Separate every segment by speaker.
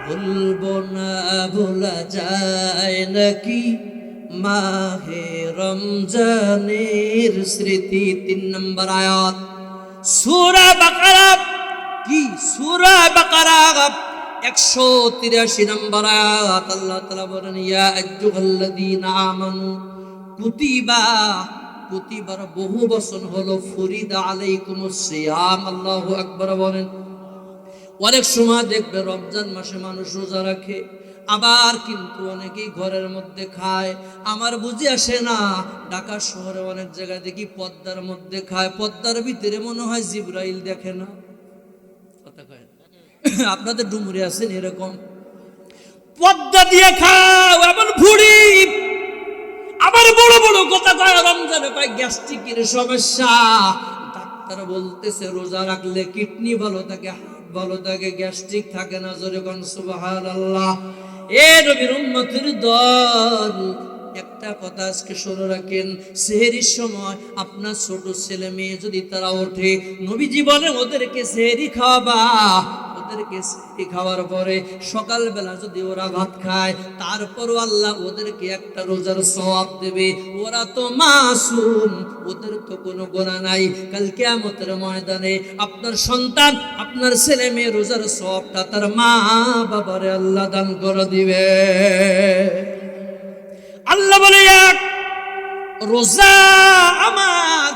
Speaker 1: ভুলবো না ভোলা যায় নাকি মাহে রমজানের স্মৃতি। 3 নম্বর আয়াত সূরা বাকারা। কি সূরা বাকারা 183 নম্বর আয়াত। আল্লাহ তাআলা বলেন ইয়া আইয়ুহাল্লাযীনা আমানু কুতিবা, কুতিবার বহু বচন হলো ফুরিদা আলাইকুমুস সিয়াম। আল্লাহু আকবার বলেন। অনেক সময় দেখবে রমজান মাসে মানুষ রোজা রাখে, আবার কিন্তু অনেকেই ঘরের মধ্যে খায়। আমার বুঝে আসে না, ঢাকা শহরে অনেক জায়গায় দেখি পদ্মার মধ্যে খায়, পদ্মার ভিতরে মনে হয় জিবরাইল দেখে না। কথা কয় আপনাদের ডুমুরে আছেন এরকম? পদ্মা দিয়ে খাও এমন ভুড়ি, আবার বড় বড় কথা কয় রমজানে কয় গ্যাস্ট্রিকের সমস্যা। ডাক্তার বলতেছে রোজা রাখলে কিডনি ভালো থাকে, হার্ট ভালো থাকে, গ্যাস্ট্রিক থাকে না। জোরে কোন সুবহানাল্লাহ। এ নবীর উম্মতের দল, একটা কথা আজকে শুনে রাখেন, সেহরির সময় আপনার ছোট ছেলে মেয়ে যদি তারা ওঠে, নবীজি বলেন ওদেরকে সেহরি খাওয়াবা। ওদেরকে সেহরি খাওয়ার পরে সকালবেলা যদি ওরা ভাত খায়, তারপরও আল্লাহ ওদেরকে একটা রোজার সওয়াব দেবে। ওরা তো মাসুম, ওদের তো কোনো গুনাহ নাই। কাল কিয়ামতের ময়দানে আপনার সন্তান, আপনার ছেলে মেয়ে রোজার সওয়াবটা তার মা বাবারে আল্লাহ দান করে দিবে। আল্লাহ বলে এক রোজা আমার,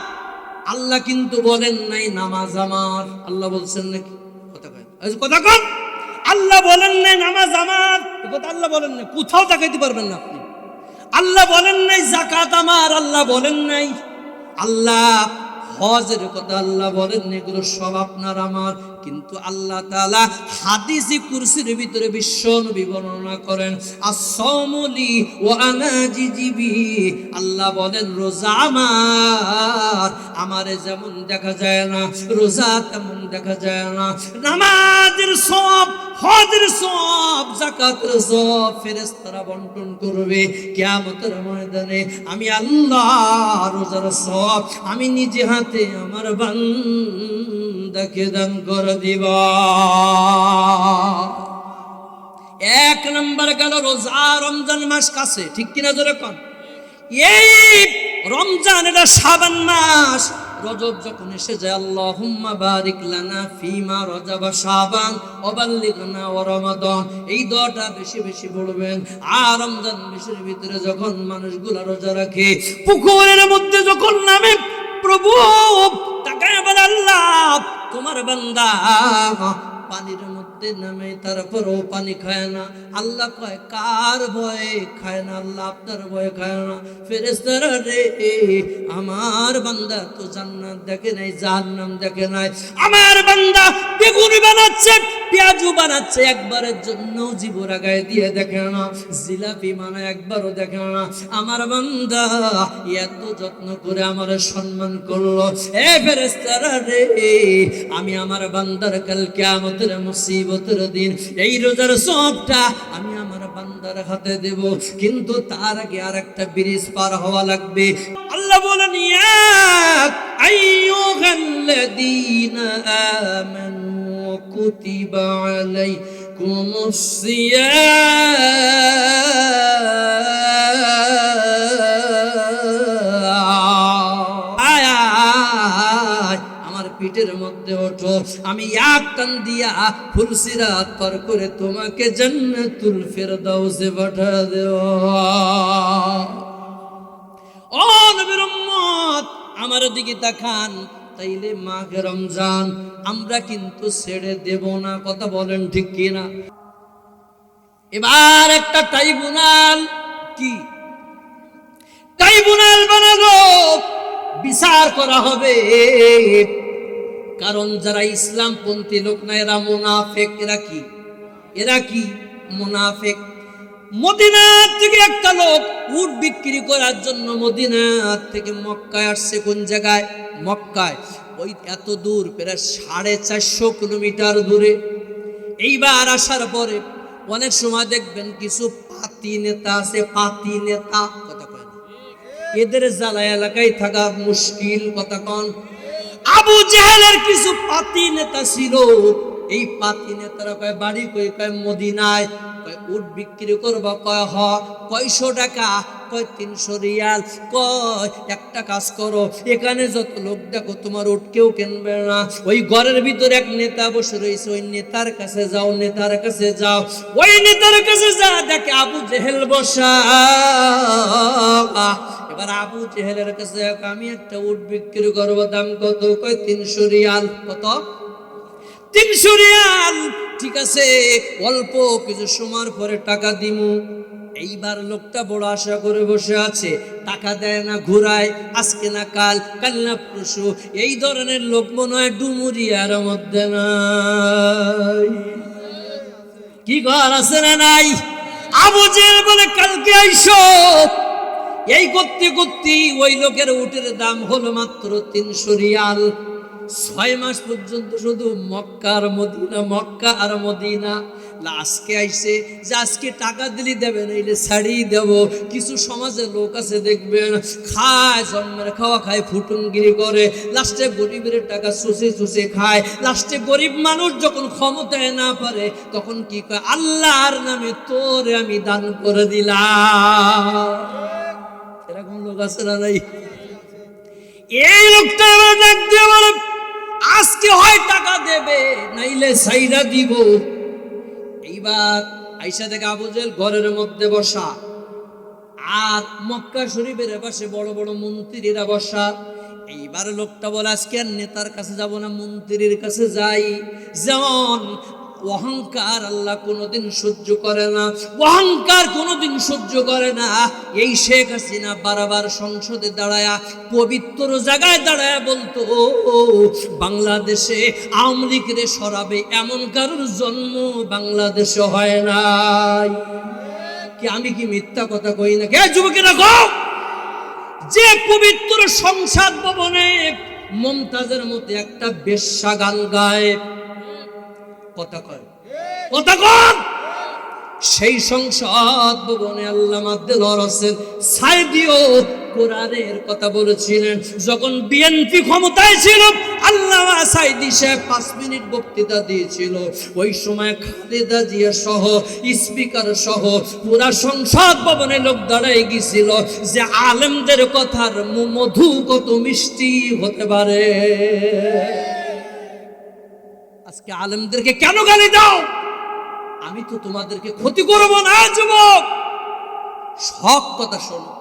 Speaker 1: আল্লাহ কিন্তু বলেন নাই নামাজ আমার। আল্লাহ বলছেন নাকি? কথা কয় কথা কন। আল্লাহ বলেন নাই নামাজ আমার, কথা আল্লাহ বলেন নাই। কোথাও তাকাইতে পারবেন না আপনি। আল্লাহ বলেন নাই যাকাত আমার, আল্লাহ বলেন নাই। আল্লাহ হজের কথা আল্লাহ বলেন এগুলো সব আপনার আমার। কিন্তু আল্লাহ তাআলা হাদিসে কুরসির ভিতরে বিশ্ব নবী বর্ণনা করেন as-sawmuli ওয়া আনা জিজিবি। আল্লাহ বলেন রোজা আমার, আমারে যেমন দেখা যায় না রোজা তেমন দেখা যায় না। নামাজের সওয়াব, হজের সওয়াব, যাকাতের সওয়াব ফেরেশতারা বন্টন করবে কিয়ামতের ময়দানে। আমি আল্লাহ রোজার সওয়াব আমি নিজে হাতে আমার বান্দাকে দান করে দিব। 1 নম্বর গেল রোজা। রমজান মাস কাছে, ঠিক কিনা জোরে কোন? এই রমজান এটা শাবান মাস। রজব যখন এসে যায়, আল্লাহুম্মা বারিক লানা ফিমা রজব শাবান ওয়া বাল্লিগনা ওয়া রমাদান, এই দোয়াটা বেশি বেশি বলবেন। আর রমজান মাসের ভিতরে যখন মানুষগুলো রোজা রাখে, পুকুরের মধ্যে যখন নামে, প্রভু তাকায় বলে আল্লাহ তোমার বান্দা পানির মধ্যে নামে, তারপরও পানি খায় না। আল্লাহ কয় কার ভয়ে খায় না? আল্লাহ আপনার ভয়ে খায় না। ফেরেশতারা রে, আমার বান্দা তো জান্নাত দেখে নাই, জাহান্নাম দেখে নাই। আমার বান্দা বেগুনি বানাচ্ছে, পেঁয়াজু বানাচ্ছে, একবারের জন্য জীবরা গায়ে দিয়ে দেখে না, জিলাপি মানে একবারও দেখে না। আমার বান্দা এত যত্ন করে আমার সম্মান করলো। এ ফেরেশতারা রে, আমি আমার বান্দার কাল কিয়ামতের মুসিবতের দিন এই রোজার সওয়াবটা আমি আমার বান্দার হাতে দেব। কিন্তু তার আগে আর একটা ব্রিজ পার হওয়া লাগবে। আল্লাহ বলেন ইয়া আইয়ুহাল্লাযীনা আমানু কুতিবা আলাইকুমুস সিয়াম, পিঠের মধ্যে ওঠো, আমি এক টান দিয়া ফুলসিরাত পার করে তোমাকে জান্নাতুল ফেরদাউসে পাঠা দেব। ও নবীর উম্মত আমার দিকে তাকান। তাইলে মাঘে রমজান আমরা কিন্তু ছেড়ে দেব না। কথা বলেন ঠিক কিনা? এবার একটা ট্রাইব্যুনাল, কি ট্রাইব্যুনাল বানালো, বিচার করা হবে। কারণ যারা ইসলামপন্থী লোক না, এরা মুনাফিক। এরা কি মুনাফিক। মদিনা থেকে একটা লোক উট বিক্রি করার জন্য মদিনা থেকে মক্কায় আসছে। কোন জায়গায়? মক্কায়। ওই এত দূর, প্রায় 450 কিলোমিটার দূরে। এইবার আসার পরে অনেক সময় দেখবেন কিছু পাতি নেতা আছে, পাতি নেতা, কথা কয় না, এদের জ্বালা এলাকায় থাকা মুশকিল। কথা কন। আবু জেহেলের কিছু পাতি নেতা ছিল, এই পাতি নেতারা কয় বাড়ি কই, কয় মদিনায়। কয় উট বিক্রি করবা? কয় হ। কয়শো টাকা? কয় 300 রিয়াল। কয় একটা কাজ করো, এখানে যত লোক দেখো তোমার উট কেউ কিনবে না। ওই ঘরের ভিতরে এক নেতা বসে রয়েছে, ওই নেতার কাছে যাও, নেতার কাছে যাও। ওই নেতার কাছে যা দেখে আবু জেহেল বসা। এবার আবু জেহেলের কাছে আমি একটা উট বিক্রি করবো, দাম কত? কয় 300 রিয়াল। কত? 300 রিয়াল। ঠিক আছে, অল্প কিছু সময়ের পরে টাকা দিমু। এইবার লোকটা বড় আশা করে বসে আছে, টাকা দেয় না, ঘুরায়, আজকে না কাল, কাল না পরশু। এই ধরনের লোক মনে হয় ডুমুরিয়ার মধ্যে নাই। কি ঘর আছে না নাই? আবু জেহেল বলে কালকে আইসো। এই করতে করতে ওই লোকের উটের দাম হলো মাত্র 300 রিয়াল। 6 মাস পর্যন্ত শুধু মক্কা আর মদিনা, মক্কা আর মদিনা। আজকে আইসে যে আজকে টাকা দিলি দেবে, নাইলে ছাড়িয়ে দেব। কিছু সমাজে লোক আছে দেখবেন, খায়, জন্মের খাওয়া খায়, ফুটুনগিরি করে, লাস্টে গরিবের টাকা চুষে চুষে খায়। লাস্টে গরিব মানুষ যখন ক্ষমতায় না পারে, তখন কি কয়, আল্লাহর নামে তোরে আমি দান করে দিলাম। এরকম লোক আছে না নাই? এই লোকটা এবার ডাক দিয়ে বলে, আজকে হয় টাকা দেবে, নাইলে সাইরা দিব। এইবার আইসা থেকে আবু জেহেল ঘরের মধ্যে বসা, আর মক্কা শরীফের পাশে বড় বড় মন্ত্রীরা বসা। এইবার লোকটা বলে, আজকে আর নেতার কাছে যাব না, মন্ত্রীর কাছে যাই। যেমন অহংকার আল্লাহ কোনোদিন সহ্য করে না, অহংকার কোনোদিন সহ্য করে না। এই শেখ হাসিনা বারবার সংসদে দাঁড়ায়া, পবিত্র জায়গায় দাঁড়ায়া বলতো, বাংলাদেশে আওয়ামী লীগরে সরাবে এমন কারোর জন্ম বাংলাদেশে হয় নাই। কি আমি কি মিথ্যা কথা কই না? কে যুবকেরা গো, যে পবিত্র সংসদ ভবনে মমতাজের মতো একটা বেশ্যা গান গায়, কথা কয়, কথা কন, সেই সংসদ ভবনে আল্লামা দেলোয়ার হোসেন সাইদিও কোরআনের কথা বলেছিলেন। যখন বিএনপি ক্ষমতায় ছিল, আল্লামা সাইদি সাহেব 5 মিনিট বক্তৃতা দিয়েছিল। ওই সময় খালেদা জিয়া সহ, স্পিকার সহ পুরা সংসদ ভবনে লোক দাঁড়ায় গিয়েছিল যে আলেমদের কথার মধু কত মিষ্টি হতে পারে। আজকে আলেমদেরকে কেন গালি দাও? আমি তো তোমাদেরকে ক্ষতি করব না। যুবক, সব কথা শোনো,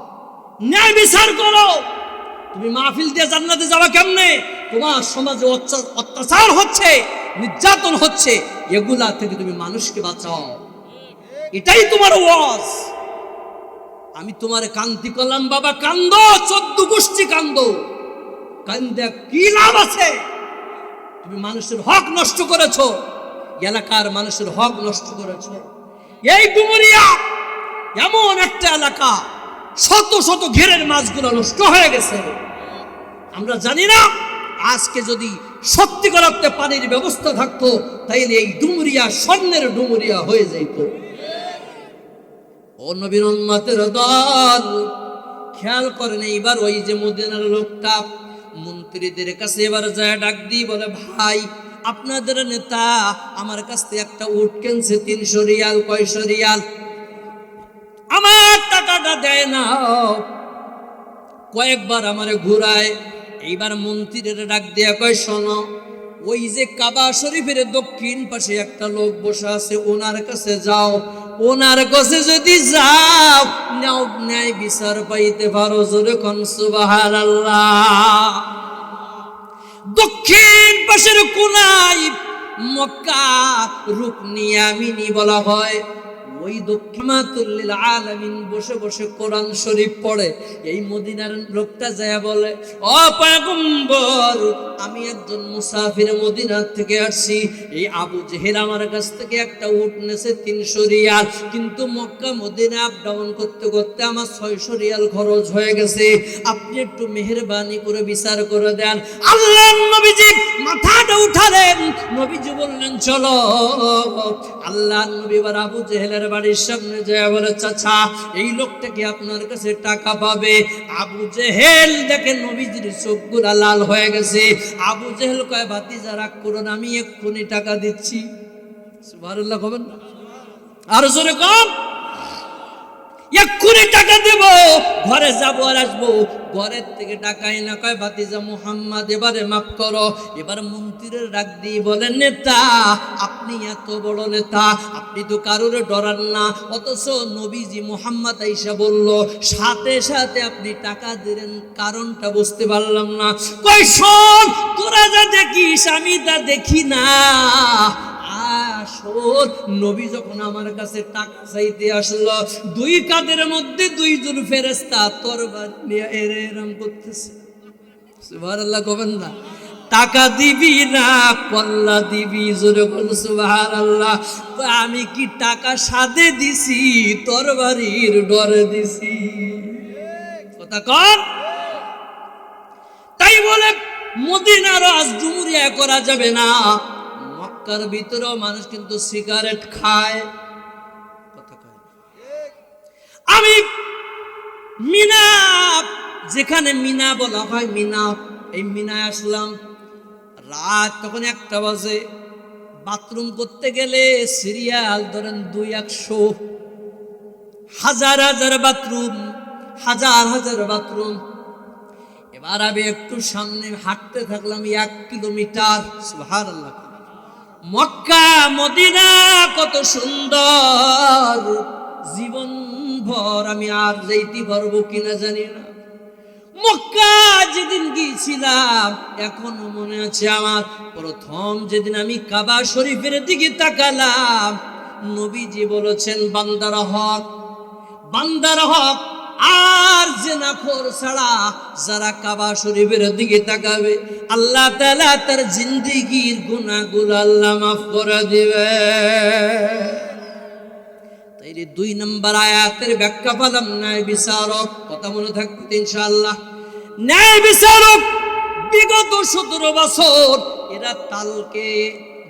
Speaker 1: ন্যায় বিচার করো। তুমি মাহফিল দিয়ে জান্নাতে যাবা কেমনে? তোমার সমাজে অত্যাচার হচ্ছে, নির্যাতন হচ্ছে, এগুলা থেকে তুমি মানুষকে বাঁচাও, এটাই তোমার ওয়াজ। আমি তোমার কান্তি করলাম, বাবা কান্দো, 14 গোষ্ঠী কান্দো, কান্দে কি লাভ আছে? তুমি মানুষের হক নষ্ট করেছো, এলাকার মানুষের হক নষ্ট করেছো। এই ডুমুরিয়া এমন একটা এলাকা, শত শত ঘেরের মাছগুলো নষ্ট হয়ে গেছে। আমরা জানি না, আজকে যদি সত্যিকার অর্থে পানির ব্যবস্থা থাকতো, তাইলে এই ডুমুরিয়া স্বর্ণের ডুমুরিয়া হয়ে যেত। ও নবীর উম্মতের দল, খেয়াল করেন। এইবার ওই যে মদিনার লোকটা মন্ত্রীদের কাছে এবার যায়, ডাক দিয়ে বলে, ভাই আপনাদের নেতা আমার কাছ থেকে একটা উট কিনছে 300 রিয়াল। কয়শো রিয়াল? আমার টাকাটা দেয় না, কয়েকবার আমারে ঘুরায়। এইবার মন্ত্রীদের ডাক দিয়ে কয়, শোনো, ওই যে কাবা শরীফের দক্ষিণ পাশে একটা লোক বসে আছে, ওনার কাছে যাও। ওনার কাছে যদি যাও, ন্যায় বিচার পাইতে পারো। জোরে কোন সুবহানাল্লাহ। দক্ষিণ পাশের কোনায় মক্কা রুকনি ইয়ামিনী বলা হয়। ওই দক্ষিণাতুল লিল আলামিন বসে বসে কোরআন শরীফ পড়ে। এই মদিনার লোকটা যায় বলে, ও পয়গম্বর, আমি একজন মুসাফির মদিনা থেকে আসছি। এই আবু জেহেল আমার কাছ থেকে একটা উট নেছে 300 রিয়াল, কিন্তু মক্কা মদিনা আপ ডাউন করতে করতে আমার 600 রিয়াল খরচ হয়ে গেছে। আপনি একটু মেহেরবানি করে বিচার করে দেন। আল্লাহর নবী নবীজি মাথাটা উঠালেন, নবীজি বললেন চলো। আল্লাহর নবী এবার আবু জেহেলের বাড়ির সামনে যায় বলে, চাচা এই লোকটা কি আপনার কাছে টাকা পাবে? আবু জেহেল দেখেন নবীজির চোখগুলা লাল হয়ে গেছে। আবু জেহেল কয়, ভাতিজা রাগ করুন, আমি এক্ষুনি টাকা দিচ্ছি। সুবহানাল্লাহ কবেন না? আর জোরে কম। এক্ষুনি টাকা দেব, ঘরে যাবো আর আসবো। ঘরের থেকে টাকাই না, কয় ভাতিজা মুহাম্মদ এবারে মাফ করো। এবার মন্ত্রীর ডাক দিয়ে বলেন, নেতা আপনি এত বড় নেতা, আপনি তো কারোর ডরান না, অথচ নবীজি মুহাম্মদ আইসা বলল, সাথে সাথে আপনি টাকা দিলেন, কারণটা বুঝতে পারলাম না। কয় শোন, তোরা যা দেখিস আমি তা দেখি না। আসল নবী যখন আমার কাছে টাকা চাইতে আসলো, দুই কাঁধের মধ্যে দুইজন ফেরেশতা তরবারি নিয়ে এরম করতেছে। সুবহানাল্লাহ কবেন না? টাকা দিবি না কল্লা দিবি? জোরে বল সুবহানাল্লাহ। আমি কি টাকা সাদে দিছি, তরবারির ডরে দিছি? কথা কন। তাই বলে মদিনার রাজদুমুরিয়া করা যাবে না। মক্কার ভিতরেও মানুষ কিন্তু সিগারেট খায়। কথা কয়। আমি মিনা, যেখানে মিনা বলা হয় মিনা, এই মিনায় আসলাম রাত তখন 1টা বাজে। বাথরুম করতে গেলে সিরিয়াল ধরেন 200, হাজার হাজার বাথরুম, হাজার হাজার বাথরুম। এবার আমি একটু সামনে হাঁটতে থাকলাম 1 কিলোমিটার। সুবহানাল্লাহ। মক্কা মদিনা কত সুন্দর, জীবন ভর আমি আর যাইতে পারবো কিনা জানি না। মক্কা যেদিন গিয়েছিলাম এখনো মনে আছে আমার, প্রথম যেদিন আমি কাবা শরীফের দিকে তাকালাম, নবীজি বলেছেন বান্দার হক, বান্দার হক আর জিনাখোর ছাড়া যারা কাবা শরীফের দিকে তাকাবে, আল্লাহ তাআলা তার জিন্দেগীর গুনাহগুলো আল্লাহ মাফ করে দিবে। তাই 2 নম্বর আয়াতের ব্যাখ্যা পেলাম, ন্যায় বিচারক। কথা মনে থাকবে ইনশাআল্লাহ। ন্যায় বিচারক বিগত 17 বছর এরা তালকে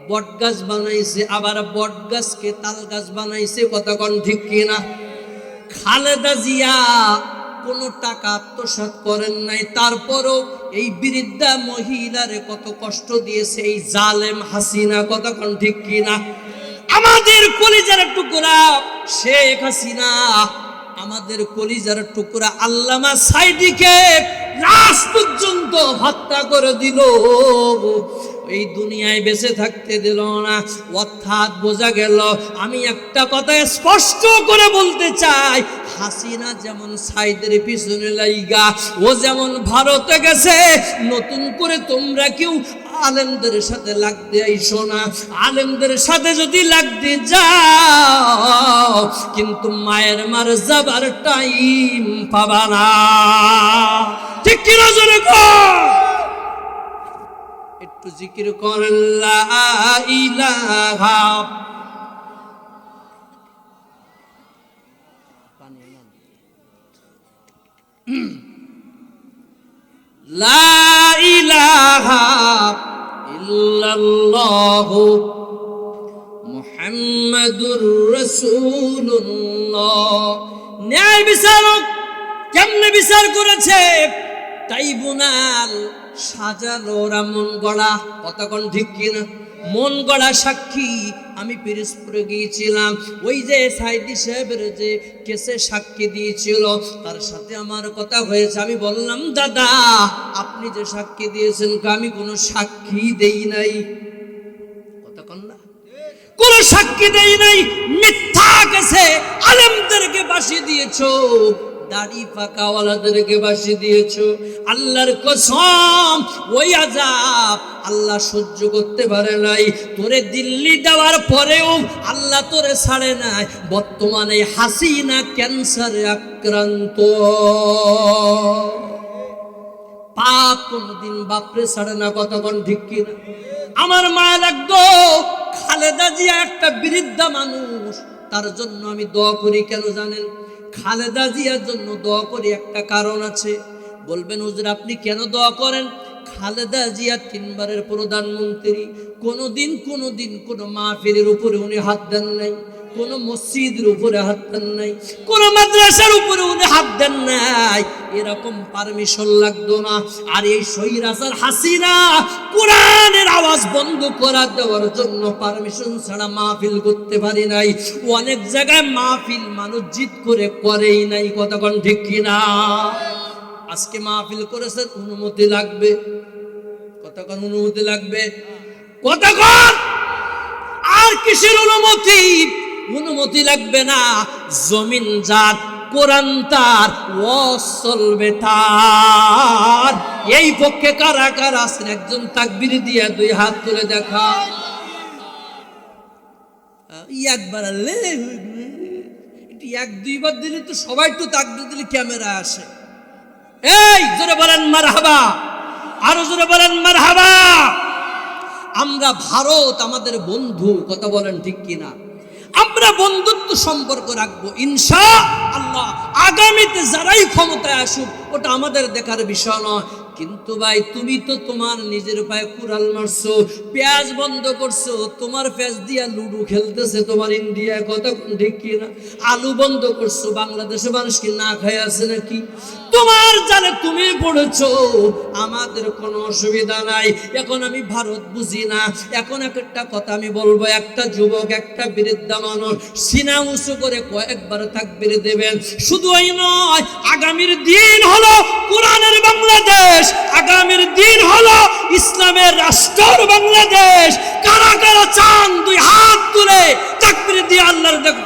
Speaker 1: বটগাছ বানাইছে, আবার বটগাছকে তাল গাছ বানাইছে। কথা কোন ঠিক কিনা? খালেদা জিয়া কোনো টাকা আত্মসাৎ করেন নাই, তারপরও এই বৃদ্ধা মহিলারে কত কষ্ট দিয়েছে এই জালেম হাসিনা। কথা কোন ঠিক কিনা? আমাদের কলিজার টুকরা শেখ হাসিনা, আমাদের কলিজার টুকরা আল্লামা সাইদিকে লাশ পর্যন্ত হত্যা করে দিল, এই দুনিয়ায় বেঁচে থাকতে দিল না। অর্থাৎ বোঝা গেল, আমি একটা কথা স্পষ্ট করে বলতে চাই, হাসিনা যেমন সাইদের পিছনে লাইগা, ও যেমন ভারতে গেছে, নতুন করে তোমরা কেউ আলেমদের সাথে লাগতে আইসো না। আলেমদের সাথে যদি লাগতে যাও কিন্তু মায়ের মার যাবার টাইম পাবা না। ঠিক কিনা জোরে কর। একটু জিকির করেন লা ইলাহা। লা ইলাহা ইল্লাল্লাহু মুহাম্মাদুর রাসূলুল্লাহ। ন্যায় বিচারক কেমনে বিচার করেছে? ট্রাইব্যুনাল সাজালো ওরা মন গড়া। কতক্ষণ ঠিক কিনা? মন গড়া সাক্ষী। আমি পিরোজপুরে গিয়েছিলাম, ওই যে সাইদি সাহেবের যে কেসে সাক্ষী দিয়েছিল তার সাথে আমার কথা হয়েছে। আমি বললাম, দাদা আপনি যে সাক্ষী দিয়েছেন, আমি কোনো সাক্ষী দেই নাই। কতক্ষণ না, কোনো সাক্ষী দেই নাই, মিথ্যা কেসে আলেমদেরকে বাঁশি দিয়েছো, দাড়ি পাকাওয়ালাদেরকে বাঁশি দিয়েছো। আল্লাহর কসম ওই আযাব আল্লাহ সহ্য করতে পারে নাই। তোরে দিল্লি দেওয়ার পরেও আল্লাহ তোরে ছাড়ে নাই। বর্তমানে হাসিনা ক্যান্সারে আক্রান্ত। পাপ কোনদিন বাপরে ছাড়ে না। কতক্ষণ ঠিক কিনা? আমার মায়া লাগতো, খালেদা জিয়া একটা বৃদ্ধা মানুষ, তার জন্য আমি দোয়া করি। কেন জানেন? খালেদা জিয়ার জন্য দোয়া করি একটা কারণ আছে। বলবেন হুজুর আপনি কেন দোয়া করেন? খালেদা জিয়া 3 বারের প্রধানমন্ত্রী, কোনোদিন কোন মাহফিলের উপরে উনি হাত দেন নাই, কোন মসজিদের উপরে হাত দেন নাই, কোন মাদ্রাসার উপরে উনি হাত দেন নাই, এরকম পারমিশন লাগতো না। আর এই স্বৈরাচার হাসিনা কোরআনের আওয়াজ বন্ধ করা দেওয়ার জন্য পারমিশন ছাড়া মাহফিল করতে পারি নাই। অনেক জায়গায় মাহফিল মানুষ জিদ করেই নাই, কতক্ষণ ঠিক কিনা? আজকে মাহফিল করেছেন, অনুমতি লাগবে, কতক্ষণ অনুমতি লাগবে, কতক্ষণ? আর কিসের অনুমতি? অনুমতি লাগবে না। জমিন যার, কোরআন তার, ওয়াজ চলবে তার। এই পক্ষে কারা কারা আছেন? একজন তাকবীর দিয়ে 2 হাত তুলে দেখা। একবার এক 2 বার দিলে তো সবাই তো তাকবীর দিলে ক্যামেরা আসে। এই জোরে বলেন মারহাবা, আরো জোরে বলেন মারহাবা। আমরা ভারত আমাদের বন্ধু, কথা বলেন ঠিক কিনা? আমরা বন্ধুত্ব সম্পর্ক রাখবো ইনশাআল্লাহ। আগামীতে যারাই ক্ষমতায় আসুক ওটা আমাদের দেখার বিষয় নয়। কিন্তু ভাই, তুমি তো তোমার নিজের পায়ে কুড়াল মারছো, পেঁয়াজ বন্ধ করছো, তোমার পেঁয়াজ দিয়া লুডু খেলতেছে তোমার ইন্ডিয়া, কথা ঠিক কিনা? আলু বন্ধ করছো, বাংলাদেশে মানুষ কি না খায় আছে নাকি? তোমার জালে তুমি পড়েছো, আমাদের কোনো অসুবিধা নাই। এখন আমি ভারত বুঝি না। এখন একটা কথা আমি বলবো, একটা যুবক, একটা বৃদ্ধা মানুষ সিনা উঁচু করে কয়েকবার তাকবীর দেবেন। শুধু এই নয়, আগামীর দিন হলো কোরআনের বাংলাদেশ, আগামীর দিন হলো ইসলামের রাষ্ট্র বাংলাদেশ। কারা কারা চান 2 হাত তুলে তাকবীর দিয়ে আল্লাহর দেখ।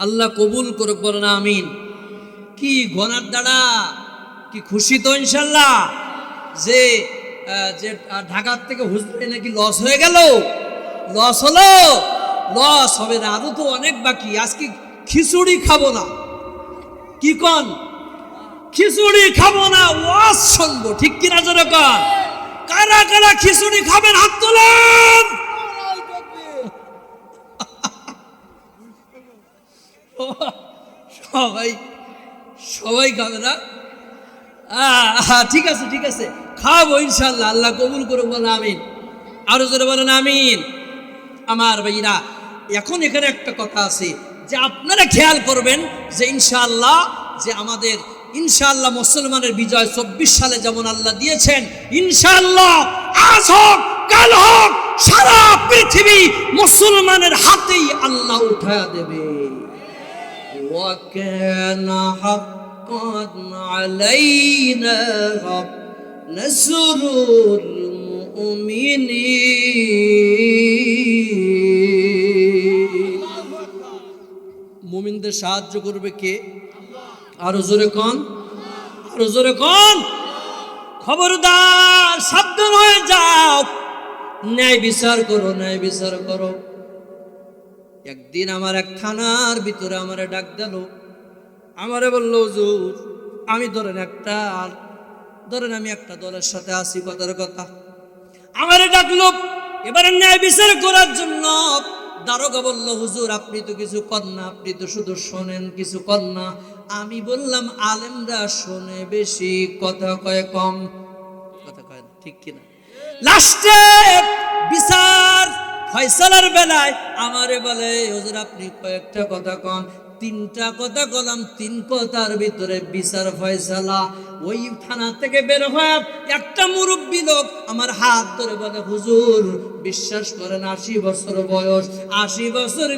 Speaker 1: আল্লাহ কবুল করুক, বলেন আমিন। কি ঘনার দাঁড়া, কি খুশি তো ইনশাল্লাহ যে ঢাকার থেকে হুজুরে নাকি লস হয়ে গেল। লস হলো, লস হবে না, আরো তো অনেক বাকি। আজকে খিচুড়ি খাবো না, কি কন? খিচুড়ি খাবো না, ওয়াজ শুনবো, ঠিক কিনা জোরে কন? কারা কারা খিচুড়ি খাবেন হাত তোলেন। সবাই সবাই খাবে না? ঠিক আছে, ঠিক আছে, খাবো ইনশাল্লাহ। আল্লাহ কবুল করুক, বলেন আমিন। আরো জোরে বলেন আমিন। আমার ভাইরা, এখন এখানে একটা কথা আছে যে আপনারা খেয়াল করবেন যে ইনশাআল্লাহ, যে আমাদের ইনশাআল্লাহ মুসলমানের বিজয় 24 সালে যেমন আল্লাহ দিয়েছেন, ইনশাআল্লাহ আজ হোক কাল হোক সারা পৃথিবী মুসলমানের হাতেই আল্লাহ উঠায়া দেবে। وَكَانَ حَقًّا عَلَيْنَا نَصْرُ الْمُؤْمِنِينَ। মুমিনদের সাহায্য করবে কে? আরো জোরে কোন, আরো জোরে কোন। খবরদার, সাবধান হয়ে যাও, ন্যায় বিচার করো, ন্যায় বিচার করো। একদিন আমার এক থানার ভিতরে আমারে ডাক দিল, আমারে বললো, হুজুর আমি ধরেন আমি একটা দলের সাথে আছি, কথার কথা। আমারে ডাকলো এবারে ন্যায় বিচার করার জন্য। দারোগা বলল, হুজুর আপনি তো কিছু কর না, আপনি তো শুধু শোনেন, কিছু কর না। আমি বললাম, আলেমরা শোনে বেশি, কথা কয় কম, কথা কয় না, ঠিক কিনা? লাস্টে বিচার ফয়সালার বেলায় আমারে বলে, হুজুর আপনি কয়েকটা কথা কন। 3টা কথা বললাম, 3 কথার ভিতরে বিচার ফয়সালা। ওই থানা থেকে বের হয়ে একটা মুরব্বী লোক আমার হাত ধরে বলে, হুজুর বিশ্বাস করেন 80 বছর বয়স, 80 বছর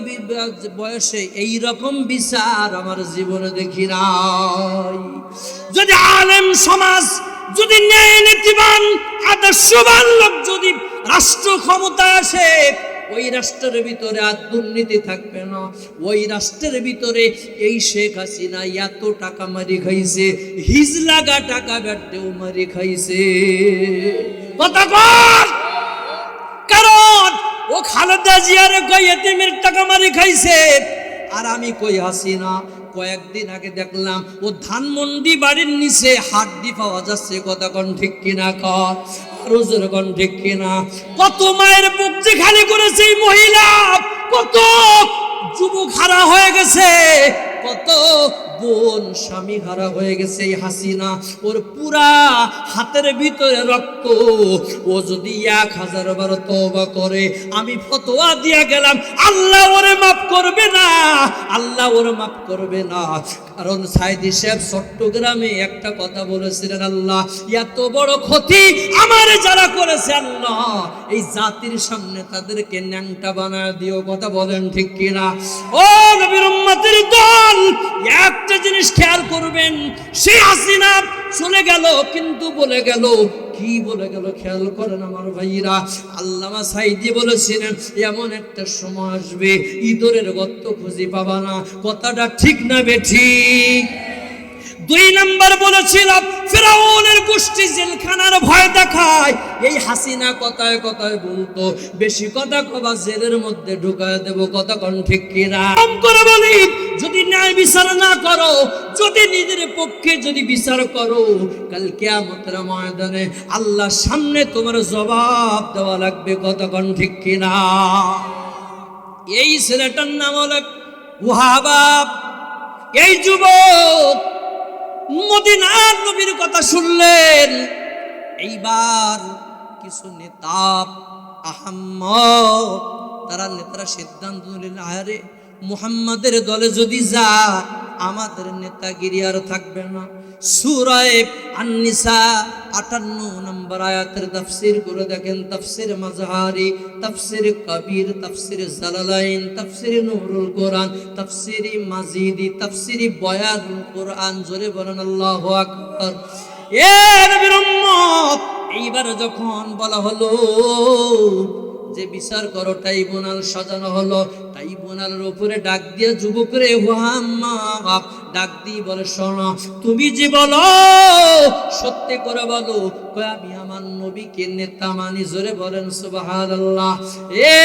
Speaker 1: বয়সে এই রকম বিচার আমার জীবনে দেখি নাই। যদি আলেম সমাজ, যদি ন্যায় নীতিবান আদর্শবান লোক যদি রাষ্ট্র ক্ষমতা আসে, ওই রাষ্ট্রের ভিতরে আর দুর্নীতি থাকবে না। ওই রাষ্ট্রের ভিতরে এই শেখ হাসিনা এত টাকা মারি খাইছে, হিজলাগা টাকা ব্যাটেও মারি খাইছে, কথা বল। কারণ ও খালেদা জিয়ারে কই এতিমের টাকা মারি খাইছে, আর আমি কই হাসিনা কয়েকদিন আগে দেখলাম ও ধানমন্ডি বাড়ির নিচে হাড্ডি পাওয়া যাচ্ছে, কথা কোন ঠিক কিনা? রোজের কোন ঠিক কিনা? কত মায়ের বুক যে খালি করেছে এই মহিলা, কত যুবক হারা হয়ে গেছে, কত বোন স্বামী হারা হয়ে গেছে এই হাসিনা, ওর পুরা হাতের ভিতরে রক্ত। ও যদি 1000 বার তওবা করে, আমি ফতোয়া দিয়া গেলাম আল্লাহ ওরে মাফ করবে না, আল্লাহ ওরে মাফ করবে না। কারণ সাইদি সাহেব চট্টগ্রামে একটা কথা বলেছিলেন, আল্লাহ এত বড় ক্ষতি আমার যারা করেছে আল্লাহ এই জাতির সামনে তাদেরকে ন্যাংটা বানায় দিও। কথা বলেন ঠিক কিনা? ও নবীর উম্মতের দল, একটা জিনিস খেয়াল করবেন, সেই হাসিনা চলে গেল কিন্তু বলে গেল, কি বলে গেল খেয়াল করেন আমার ভাইরা। আল্লামা সাইদি বলেছিলেন এমন একটা সময় আসবে ইঁদুরের গর্ত খুঁজে পাবা না। কথাটা ঠিক না বেঠিক? 2 নাম্বার বলেছিলাম ফিরাউনের গোষ্ঠী জেলখানার ভয় দেখায়, এই হাসিনা কথায় কথায় বলতো বেশি কথা কবা জেলের মধ্যে ঢুকায় দেব। কথা কোন ঠিক কিনা? কম করে বলি, যদি ন্যায় বিচার না করো, যদি নিজের পক্ষে যদি বিচার করো, কাল কিয়ামতের ময়দানে আল্লাহর সামনে তোমার জবাব দেওয়া লাগবে। কথা কোন ঠিক কিনা? এই ছেলেটার নাম হলো ওয়াহাবা। এই যুবক মদিনার নবীর কথা শুনলেন। এইবার কিছু নেতা আহম্মদ, তারা নেতারা সিদ্ধান্ত নিলেন আরে মুহাম্মাদের দলে যদি যা আমাদের নেতাগিরি আর থাকবে না। সূরা আন-নিসা 58 নম্বর আয়াতের তাফসীর করে দেখেন, তাফসীর মাজহারি, তাফসীর কবির, তাফসীর জালালাইন, তাফসীর নূরুল কোরআন, তাফসীর মাজিদি, তাফসীর বয়ানুল কোরআন। জোরে বলেন আল্লাহু আকবার। এ নবীর উম্মত, এইবার যখন বলা হলো যে বিচার করো, ট্রাইব্যুনাল সাজানো হলো, ট্রাইব্যুনালের উপরে ডাক দিয়ে যুবকরে ওয়াহাম্মদ ডাক দিয়ে বলে শোনো, তুমি যে বলো সত্যি করে বলো, কই আমি আমার নবীকে নেতা মানি। জোরে বলেন সুবহানাল্লাহ। এ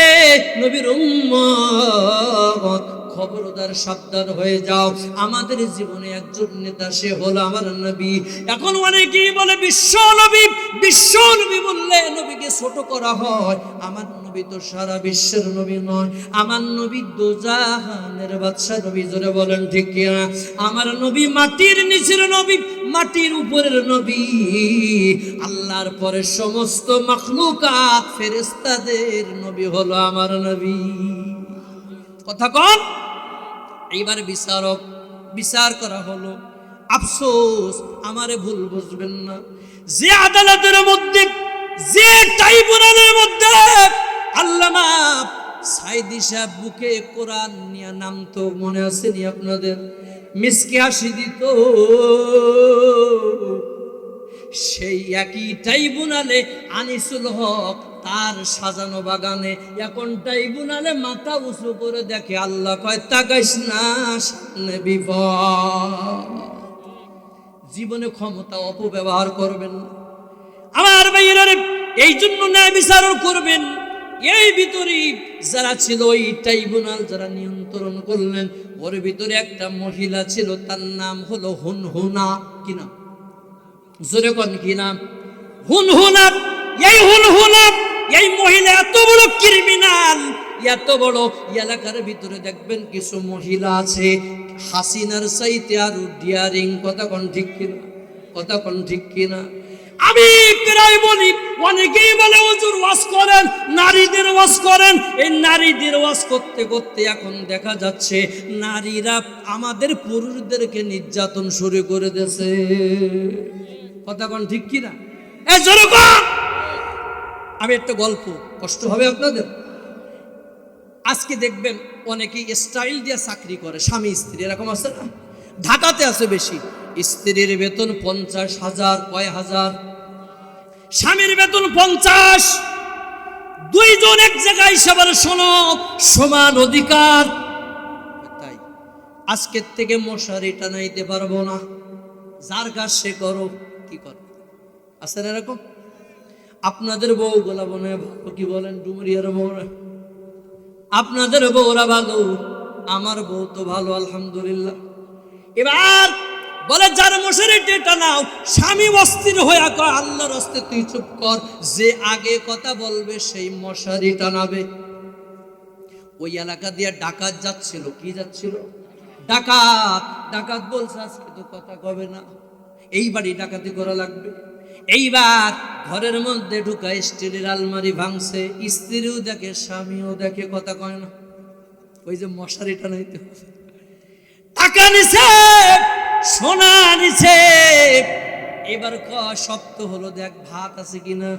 Speaker 1: নবীর উম্মত, খবরদার সাবধান হয়ে যাও, আমাদের জীবনে একজন নেতা, সে হলো আমার নবী। এখন অনেকেই বলে বিশ্ব নবী, বিশ্ব নবী বললে নবীকে ছোট করা হয়। আমার নবী তো সারা বিশ্বের নবী নয়, আমার নবী দোজাহানের বাদশা নবী। জোরে বলেন ঠিক কিনা? আমার নবী মাটির নিচের নবী, মাটির উপরের নবী। আল্লাহর পরে সমস্ত মাখলুকাত ফেরেশতাদের নবী হলো আমার নবী। কথা কন। এইবার বিচারক বিচার করা হলো। আফসোস, আমারে ভুল বুঝবেন না, যে আদালতের মধ্যে, যে ট্রাইব্যুনালের মধ্যে আল্লামা সাইদি সাহেব বুকে কোরআন নিয়ে নামতো, মনে আছে নি আপনাদের? মিসকে হাসি দিত, সেই একই ট্রাইব্যুনালে আনিসুল হক তার সাজানো বাগানে এখন ট্রাইব্যুনালে মাথা উঁচু করে দেখে, আল্লাহ কয় তাকাইস না, সামনে বিপদ। জীবনে ক্ষমতা অপব্যবহার করবেন না আমার ভাইয়েরা। এই জন্য ন্যায় বিচার করবেন। এই ভিতরে যারা ছিল ওই ট্রাইব্যুনাল যারা নিয়ন্ত্রণ করলেন, ওর ভিতরে একটা মহিলা ছিল, তার নাম হলো হুনহুনা। কি নাম? জোরে কোন কি নাম? হুনহুনা। এই হুনহুনা, এই মহিলা এত বড় ক্রিমিনাল, এত বড়। এলাকার ভিতরে দেখবেন কিছু মহিলা আছে হাসিনার চাইতে আরো ডিয়ারিং। কথা কোন ঠিক কিনা? কথা কোন ঠিক কিনা? আমি প্রায় বলি, অনেকেই বলে হুজুর ওয়াজ করেন, নারীদের ওয়াজ করেন। এই নারীদের ওয়াজ করতে করতে এখন দেখা যাচ্ছে নারীরা আমাদের পুরুষদেরকে নির্যাতন শুরু করে দিয়েছে। কথা কোন ঠিক কিনা? আমি একটা গল্প, কষ্ট হবে আপনাদের। আজকে দেখবেন অনেকেই স্টাইল দিয়ে চাকরি করে, স্বামী স্ত্রী, এরকম আছে না? ঢাকাতে আছে বেশি। স্ত্রীর বেতন 50,000, কয় হাজার, স্বামীর বেতন 50। দুইজন এক জায়গায় সবার সনদ, সমান অধিকার। তাই আজকের থেকে মশারি টানাইতে পারবো না, যার কাজ সে করো। কি কর আছে এরকম? আপনাদের বউ গোলা বনে ভালো, কি বলেন? ডুমরিয়ার বউ, আপনাদের বউরা ভালো, আমার বউ তো ভালো আলহামদুলিল্লাহ। এবার বলে যার মশারি টানাও, স্বামী অস্থির হয়ে কয় আল্লাহর হস্তে তুই চুপ কর, যে আগে কথা বলবে সেই মশারি টানাবে। ওই এলাকা দিয়ে ডাকাত যাচ্ছিল। কি যাচ্ছিল? ডাকাত ডাকাত বলছে আজকে তো কথা কবে না, এইবারই ডাকাতি করা লাগবে। এইবার ঘরের মধ্যে ঢুকা স্টিলের আলমারি ভাঙছে, স্ত্রীও দেখে স্বামীও দেখে, কথা কয় না। ওই যে মশারিটা নাইতে টাকা নিছে, সোনা নিছে, এবার শক্ত হলো, দেখ ভাত আছে কিনা।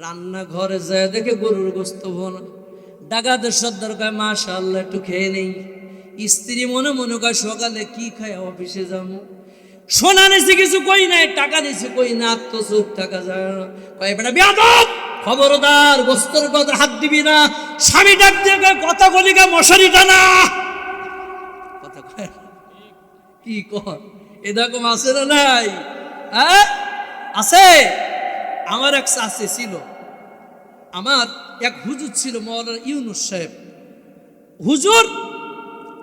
Speaker 1: রান্নাঘরে যায় দেখে গরুর গোস্ত ভোনা। ডাকাতের সর্দার কয় মাশাআল্লাহ একটু খেয়ে নেই। স্ত্রী মনে মনে কয় সকালে কি খায় অফিসে যাবো। সোনা নিছে কিছু কই নাই, টাকা নিছে কই না, তো চুপ থাকা যায় না। কয় বেটা বেয়াদব, খবরদার গোস্তর কথা হাত দিবি না। স্বামী ডাক দিয়ে কয় কথা কলিকা মশারি টানা। কথা কয় কি কর, এরকম আছে না নাই? হ্যাঁ আছে। আমার এক চাচি ছিল, আমার এক হুজুর ছিল মাওলানা ইউনুস সাহেব হুজুর,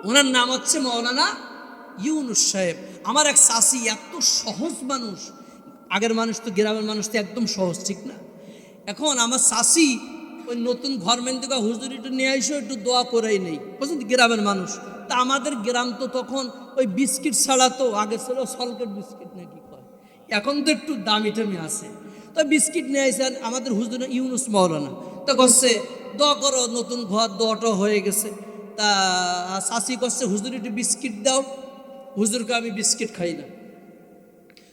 Speaker 1: ওনার নাম হচ্ছে মাওলানা ইউনুস সাহেব। আমার এক চাচি এত সহজ মানুষ, আগের মানুষ তো গ্রামের মানুষ তো একদম সহজ, ঠিক না? এখন আমার চাচি ওই নতুন ঘর মেনতে হুজুর একটু নিয়ে আইসো, একটু দোয়া করেই নেই, বুঝলেন, গ্রামের মানুষ। তা আমাদের গ্রাম তো তখন ওই বিস্কিট ছাড়া, তো আগে ছিল সলকেট বিস্কিট নাকি কয়, এখন তো একটু দামি টামি আছে। তো বিস্কিট নিয়ে আইসেন আমাদের হুজুর ইউনুস মাওলানা, তো করছে দোয়া করো, নতুন ঘর দোয়াটা হয়ে গেছে। তা চাচি করছে হুজুর একটু বিস্কিট দাও। হুজুরকে আমি বিস্কিট খাই না।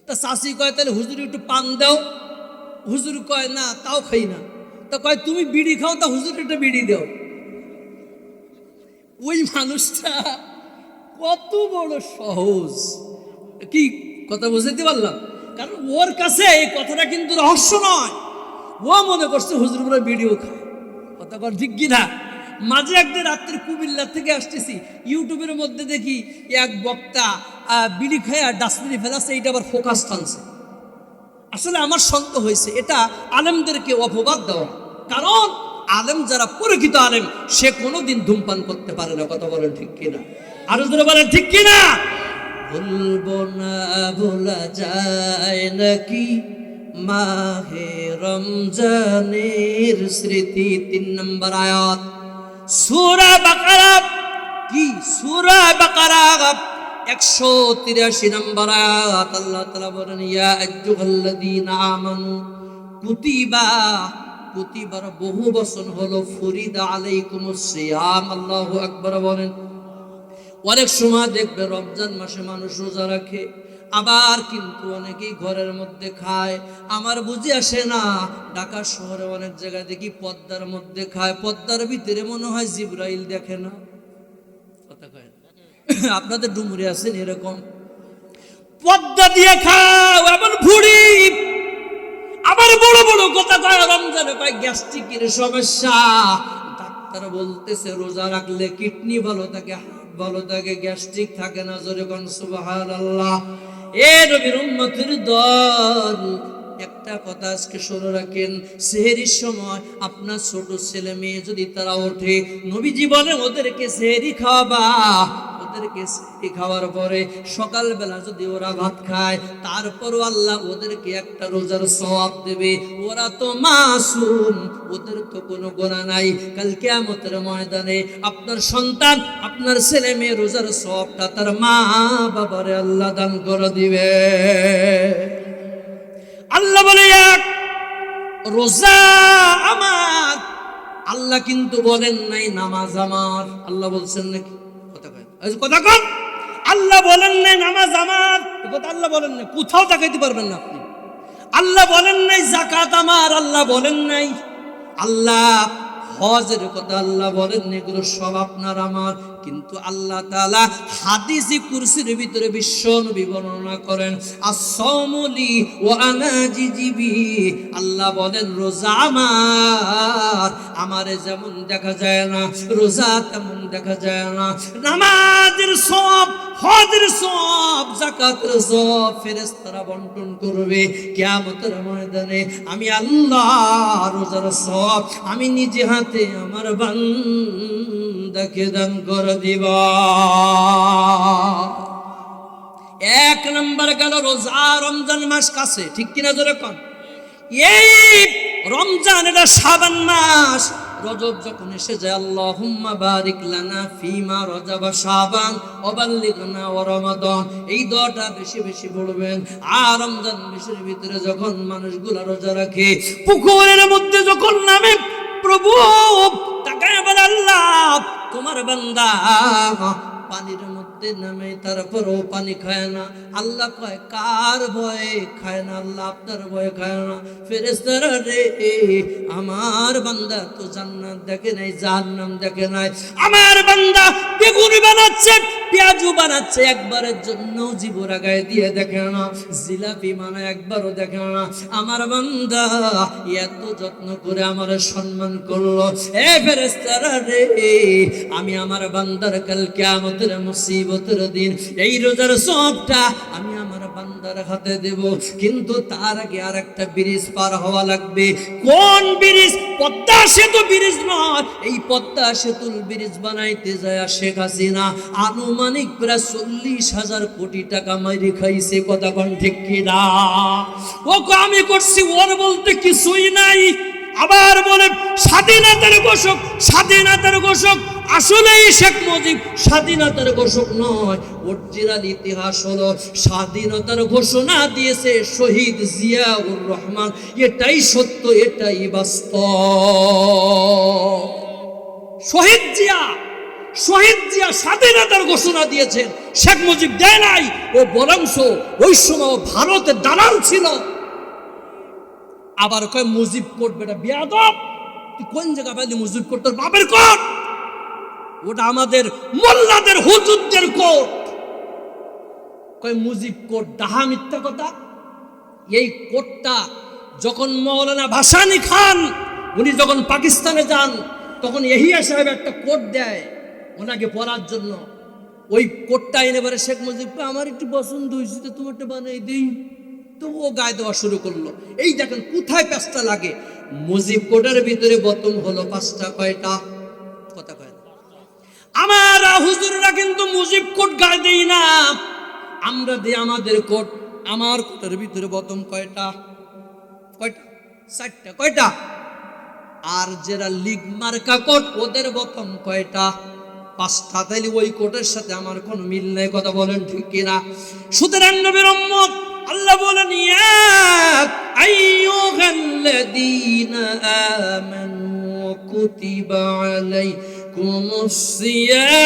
Speaker 1: তা চাচি কয় তাহলে হুজুর একটু পান দাও। হুজুর কয় না তাও খাই না। তা কয় তুমি বিড়ি খাও, তা হুজুর একটা বিড়ি দাও। ওই মানুষটা কত বড় সহজ, কি কথা বুঝতে পারলাম? কারণ ওর কাছে এই কথাটা কিন্তু রহস্য নয়, ও মনে করছে হুজুর বলে বিড়িও খায়। কথা কর ঠিক কিনা? মাঝে একদিন রাত্রে কুমিল্লা থেকে আসতেছি, ইউটিউবের মধ্যে দেখি এক বক্তা বিড়ি খায় আর ডাস্টবিনে ফেলাচ্ছে, এইটা আবার ফোকাস টানছে। আসলে আমার সন্দেহ হয়েছে এটা আলেমদেরকে অপবাদ দেওয়া, কারণ আলেম যারা পরিচিত আলেম সে কোনোদিন ধূমপান করতে পারে না। কথা বলেন ঠিক কিনা? আরো জোরে বলেন ঠিক কিনা? বলবো না ভোলা যায় নাকি মাহে রমজানের স্মৃতি। 3 নম্বর আয়াত সূরা বাকারা, কি সূরা বাকারা 183 নম্বর আয়াত। আল্লাহ তাআলা বলেন ইয়া আইয়ুহাল্লাযীনা আমানু কুতিবা, কুতিবার বহু বচন হলো ফুরিদা আলাইকুমুস সিয়াম। আল্লাহু আকবার বলেন। অনেক সময় দেখবে রমজান মাসে মানুষ রোজা রাখে, আবার কিন্তু অনেকেই ঘরের মধ্যে খায়। আমার বুঝে আসে না, ঢাকা শহরে অনেক জায়গায় দেখি পদ্মার মধ্যে খায়, পদ্মার ভিতরে মনে হয় জিবরাইল দেখে না। কথা কয় আপনাদের ডুমুরে আছেন এরকম? পদ্মা দিয়ে খাও এমন ভুড়ি, আবার বড় বড় কথা কয় রমজানে কয় গ্যাস্ট্রিকের সমস্যা। ডাক্তার বলতেছে রোজা রাখলে কিডনি ভালো থাকে, হার্ট ভালো থাকে, গ্যাস্ট্রিক থাকে না। জোরে কোন সুবহানাল্লাহ। এ নবীর উম্মতের দল, একটা কথা আজকে শুনে রাখেন, সেহরির সময় আপনার ছোট ছেলে মেয়ে যদি তারা ওঠে, নবীজি বলেন ওদেরকে সেহরি খাওয়াবা। ওদেরকে সেহরি খাওয়ার পরে সকালবেলা যদি ওরা ভাত খায়, তারপরও আল্লাহ ওদেরকে একটা রোজার সওয়াব দেবে। ওরা তো মাসুম, ওদের তো কোনো গুনাহ নাই। কাল কিয়ামতের ময়দানে আপনার সন্তান, আপনার ছেলে মেয়ে রোজার সওয়াবটা তার মা বাবারে আল্লাহ দান করে দিবে। আল্লাহ বলে এক রোজা আমার, আল্লাহ কিন্তু বলেন নাই নামাজ আমার। আল্লাহ বলছেন নাকি? কথা কয় কথা কন, আল্লাহ বলেন নাই নামাজ আমার, কথা আল্লাহ বলেন নাই। কোথাও দেখাইতে পারবেন না আপনি। আল্লাহ বলেন নাই যাকাত আমার, আল্লাহ বলেন নাই। আল্লাহ হজের কথা আল্লাহ বলেন এগুলো সব আপনার আমার। কিন্তু আল্লাহ তাআলা হাদিসে কুরসির ভিতরে বিশ্ব নবী বর্ণনা করেন as-sawmuli ওয়া আনা জিজিবি। আল্লাহ বলেন রোজা আমার, আমারে যেমন দেখা যায় না রোজা তেমন দেখা যায় না। নামাজের সওয়াব, হজের সওয়াব, যাকাতের সওয়াব ফেরেশতারা বন্টন করবে কিয়ামতের ময়দানে। আমি আল্লাহ রোজার সওয়াব আমি নিজে হাতে আমার বান্দাকে দান করে দিব। 1 নম্বর গেল রোজা। রমজান মাস কাছে, ঠিক কিনা জোরে কোন? এই রমজান এটা শাবান মাস, রজব যখন এসে যায়, আল্লাহুম্মা বারিক লানা ফিমা রজব শাবান ওয়া বাল্লিগনা ওয়া রমাদান, এই দোয়াটা বেশি বেশি পড়বেন। আর রমজান মাসের ভিতরে যখন মানুষগুলো রোজা রাখে, পুকুরের মধ্যে যখন নামে, প্রভু তাকায় বলে, আল্লাহ তোমার বান্দা পানির মধ্যে নামে তারপরও পানি খায় না। আল্লাহ কয় কার ভয়ে খায় না? আল্লাহ আপনার ভয়ে খায় না। ফেরেশতারা রে, আমার বান্দা তো জান্নাত দেখে নাই, জাহান্নাম দেখে নাই। আমার বান্দা বেগুন বানাচ্ছে, পেঁয়াজু বানাচ্ছে, একবারের জন্য জিবুরা গায়ে দিয়ে দেখে না, জিলাপি মানে একবারও দেখে না। আমার বান্দা এত যত্ন করে আমার সম্মান করলো। এ ফেরেশতারা রে, আমি আমার বান্দার কাল কিয়ামতের মুসিবতের দিন এই রোজার সবটা আমি আমার বান্দার হাতে দেব। কিন্তু তার আগে আর একটা ব্রিজ পার হওয়া লাগবে। কোন ব্রিজ? পদ্মা সেতু ব্রিজ নয়। এই পদ্মা সেতুর ব্রিজ বানাইতে যায় শেখ হাসিনা আনুমানিক প্রায় 40,000 কোটি টাকা মাইরে খাইছে। কথা কোন ঠিক কিনা? ও আমি করছি, ওর বলতে কিছুই নাই। আবার বলে স্বাধীনতার ঘোষক, স্বাধীনতার ঘোষক। আসলেই শেখ মুজিব স্বাধীনতার ঘোষক নয়। অরিজিনাল ইতিহাস হলো স্বাধীনতার ঘোষণা দিয়েছে শহীদ জিয়াউর রহমান। এটাই সত্য, এটাই বাস্তব। শহীদ জিয়া স্বাধীনতার ঘোষণা দিয়েছেন, শেখ মুজিব দেয় নাই। ও বরংশ ওই সময় ভারতের দালাল ছিল। আবার কয় মুজিব কোট, বেটা বেয়াদব, তুই কোন জায়গা পাইলি মুজিব কোট? তোর বাপের কোট, ওটা আমাদের মোল্লাদের হুজুরদের কোট। কয় মুজিব কোট, ডাহা মিথ্যা কথা। এই কোটটা যখন মৌলানা ভাসানী খান উনি যখন পাকিস্তানে যান, তখন এহিয়া সাহেব একটা কোট দেয় ওনাকে পরার জন্য। ওই কোটটা এনে পরে শেখ মুজিব আমার একটু পছন্দ হয়েছে, তো তোমারটা বানাই দিই। তো ও গায়ে দেওয়া শুরু করলো। এই দেখেন কোথায় প্যাঁচটা লাগে। মুজিব কোটের ভিতরে বতম হলো 5টা। কয়টা? কথা কয় না। আমার হুজুররা কিন্তু মুজিব কোট গায়ে দেই না, আমরা দিই আমাদের কোট। আমার কোটের ভিতরে বতম কয়টা? 4টা। কয়টা? আর যারা লিগ মার্কা কোট ওদের বতম কয়টা? 5টা। তাইলে ওই কোটের সাথে আমার কোনো মিল নেই। কথা বলেন ঠিক কিনা? সুতরাং নবীর উম্মত আল্লাহ বলেন, ইয়া আইয়ুহাল্লাযীনা আমানু কুতিবা আলাইকুমুস সিয়াম,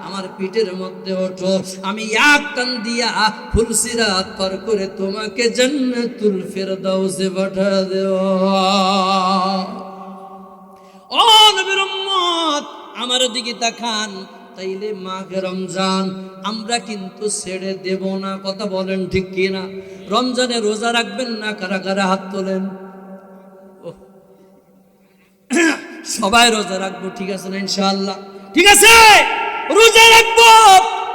Speaker 1: আমার পিঠের মধ্যে ওঠো, আমি এক টান দিয়া ফুলসিরাত পার করে তোমাকে জান্নাতুল ফেরদাউসে পাঠা দেব। ও নবীর উম্মত আমার দিকে তাকান। তাইলে মাঘে রমজান আমরা কিন্তু ছেড়ে দেব না। কথা বলেন ঠিক কিনা? রমজানে রোজা রাখবেন না? কারা কারা হাত তোলেন? সবাই রোজা রাখবো, ঠিক আছে না? ইনশাআল্লাহ ঠিক আছে, রোজা রাখবো।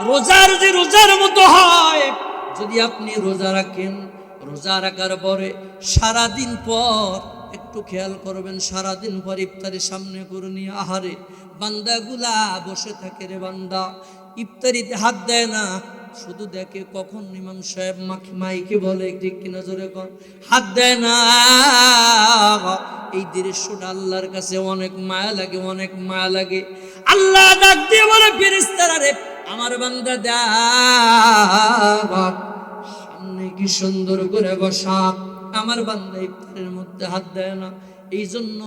Speaker 1: রোজা যদি রোজার মতো হয়, যদি আপনি রোজা রাখেন, রোজা রাখার পরে সারাদিন পর একটু খেয়াল করবেন, সারাদিন পর ইফতারের সামনে করে নিয়ে আহারে বান্দাগুলা বসে থাকে রে বান্দা, ইফতারিতে হাত দেয় না, শুধু দেখে কখন ইমাম সাহেব মাইকে বলে, ঠিক কিনা জোরে কর, হাত দেয় না। এই দৃশ্যটা আল্লাহর কাছে অনেক মায়া লাগে, অনেক মায়া লাগে। আল্লাহ ডাক দিয়ে বলে, ফেরেশতারা রে আমার বান্দা দেখ সামনে কি সুন্দর করে বসা, আমার বান্দা ইফতারের মধ্যে হাত দেয় না। এই জন্য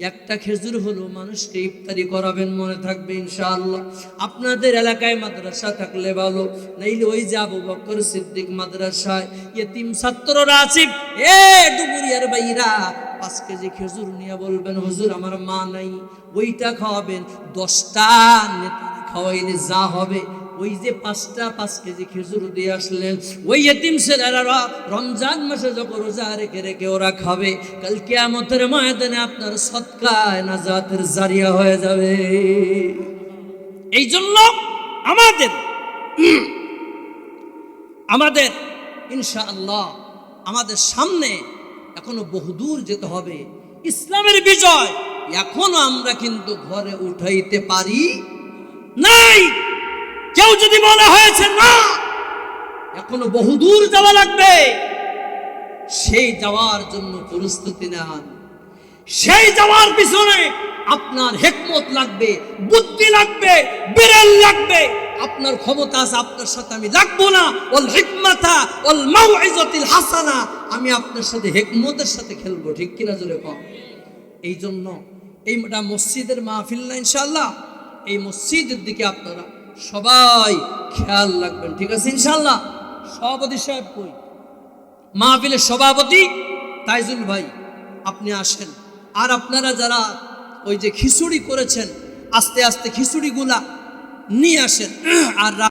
Speaker 1: একটা খেজুর হলো মানুষকে ইফতারি করাবেন, মনে থাকবে ইনশাআল্লাহ। আপনাদের এলাকায় মাদ্রাসা থাকলে ভালো, নাইলে ওই যে আবু বকর সিদ্দিক মাদ্রাসায় ইয়েতিম ছাত্ররা আছে, এ ডুবুরিয়ার ভাইরা 5 কেজি খেজুর নিয়ে বলবেন হুজুর আমার মা নাই, ওইটা খাওয়াবেন। 10টা নেতা খাওয়াইলে যা হবে, ওই যে 5 কেজি খেজুর দিয়ে আসলেন, ওই ইতিম ছেলেরা রমজান মাসে যখন রোজা রেখে রেখে ওরা খাবে, কাল কিয়ামতের ময়দানে আপনার সদকায় নাজাতের জারিয়া হয়ে যাবে। এই জন্য আমাদের ইনশাআল্লাহ আমাদের সামনে এখনো বহুদূর যেতে হবে। ইসলামের বিজয় এখনো আমরা কিন্তু ঘরে উঠাইতে পারি নাই। কেউ যদি বলা হয়েছে না এখনো বহুদূর যাওয়া লাগবে। সেই যাওয়ার জন্য প্রস্তুতি নেন। সেই যাওয়ার পিছনে আপনার হিকমত লাগবে, বুদ্ধি লাগবে, বিরেল লাগবে। আপনার ক্ষমতা আছে, আপনার সাথে আমি লাগবো না। ওয়াল হিকমাতা ওয়াল মাউইজাতিল হাসানা, আমি আপনার সাথে হিকমতের সাথে খেলবো। ঠিক কিনা জোরে কম। এই জন্য এইটা মসজিদের মাহফিল না ইনশাআল্লাহ, এই মসজিদের দিকে আপনারা সবাই খেয়াল রাখবেন। ঠিক আছে ইনশাআল্লাহ। সভাপতি সাহেব কই? মাহফিলের সভাপতি তাইজুল ভাই, আপনি আসেন। আর আপনারা যারা ওই যে খিচুড়ি করেছেন, আস্তে আস্তে খিচুড়িগুলা নিয়ে আসেন। আর